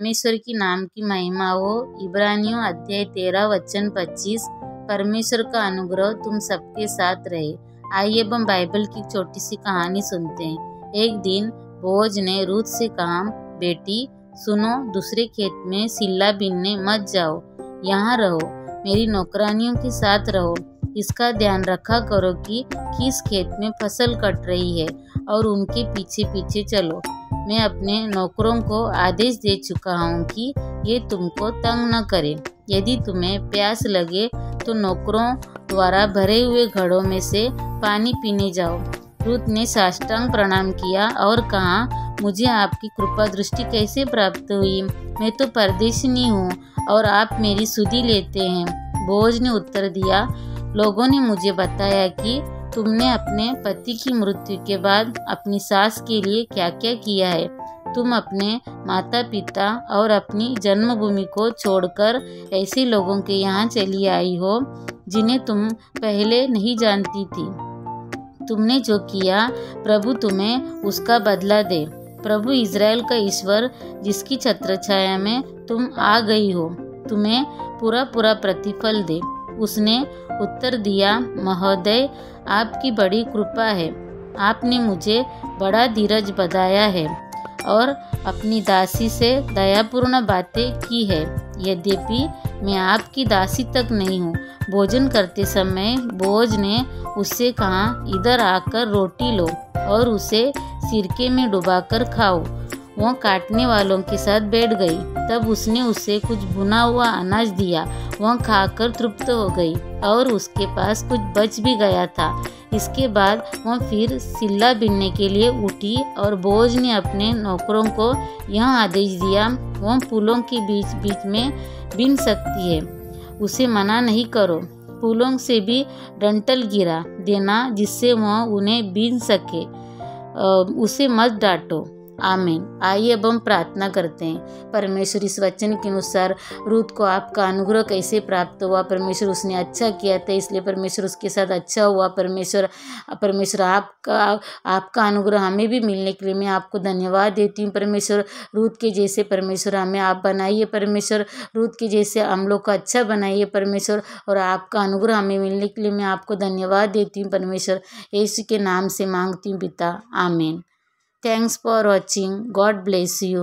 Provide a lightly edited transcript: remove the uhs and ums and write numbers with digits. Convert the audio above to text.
परमेश्वर की नाम की महिमा हो। इब्रानियों अध्याय 13 वचन 25। परमेश्वर का अनुग्रह तुम सबके साथ रहे। आइए अब हम बाइबल की छोटी सी कहानी सुनते हैं। एक दिन बोअज ने रूथ से कहा, बेटी सुनो, दूसरे खेत में सिल्ला बीनने मत जाओ, यहाँ रहो, मेरी नौकरानियों के साथ रहो। इसका ध्यान रखा करो कि किस खेत में फसल कट रही है और उनके पीछे पीछे चलो। मैं अपने नौकरों को आदेश दे चुका हूँ कि ये तुमको तंग न करें। यदि तुम्हें प्यास लगे तो नौकरों द्वारा भरे हुए घड़ों में से पानी पीने जाओ। रूथ ने साष्टांग प्रणाम किया और कहा, मुझे आपकी कृपा दृष्टि कैसे प्राप्त हुई? मैं तो परदेशिनी हूँ और आप मेरी सुधि लेते हैं। बोअज ने उत्तर दिया, लोगों ने मुझे बताया कि तुमने अपने पति की मृत्यु के बाद अपनी सास के लिए क्या क्या किया है। तुम अपने माता पिता और अपनी जन्मभूमि को छोड़कर ऐसे लोगों के यहाँ चली आई हो जिन्हें तुम पहले नहीं जानती थी। तुमने जो किया प्रभु तुम्हें उसका बदला दे। प्रभु इज़राइल का ईश्वर जिसकी छत्रछाया में तुम आ गई हो तुम्हें पूरा पूरा प्रतिफल दे। उसने उत्तर दिया, महोदय आपकी बड़ी कृपा है। आपने मुझे बड़ा धीरज बधाया है और अपनी दासी से दयापूर्ण बातें की है। यद्यपि मैं आपकी दासी तक नहीं हूँ। भोजन करते समय बोअज ने उससे कहा, इधर आकर रोटी लो और उसे सिरके में डुबाकर खाओ। वह काटने वालों के साथ बैठ गई। तब उसने उसे कुछ भुना हुआ अनाज दिया। वह खाकर तृप्त हो गई और उसके पास कुछ बच भी गया था। इसके बाद वह फिर सिल्ला बीनने के लिए उठी और बोअज ने अपने नौकरों को यह आदेश दिया, वह पुलों के बीच बीच में बीन सकती है, उसे मना नहीं करो। पुलों से भी डंठल गिरा देना जिससे वह उन्हें बीन सके, उसे मत डांटो। आमीन। आइए अब हम प्रार्थना करते हैं। परमेश्वर, इस वचन के अनुसार रूथ को आपका अनुग्रह कैसे प्राप्त हुआ? परमेश्वर उसने अच्छा किया था इसलिए परमेश्वर उसके साथ अच्छा हुआ। परमेश्वर आपका अनुग्रह हमें भी मिलने के लिए मैं आपको धन्यवाद देती हूँ। परमेश्वर रूथ के जैसे परमेश्वर हमें आप बनाइए। परमेश्वर रूथ के जैसे हम लोग को अच्छा बनाइए परमेश्वर, और आपका अनुग्रह हमें मिलने के लिए मैं आपको धन्यवाद देती हूँ परमेश्वर। यीशु के नाम से मांगती हूँ पिता, आमीन। Thanks for watching. God bless you.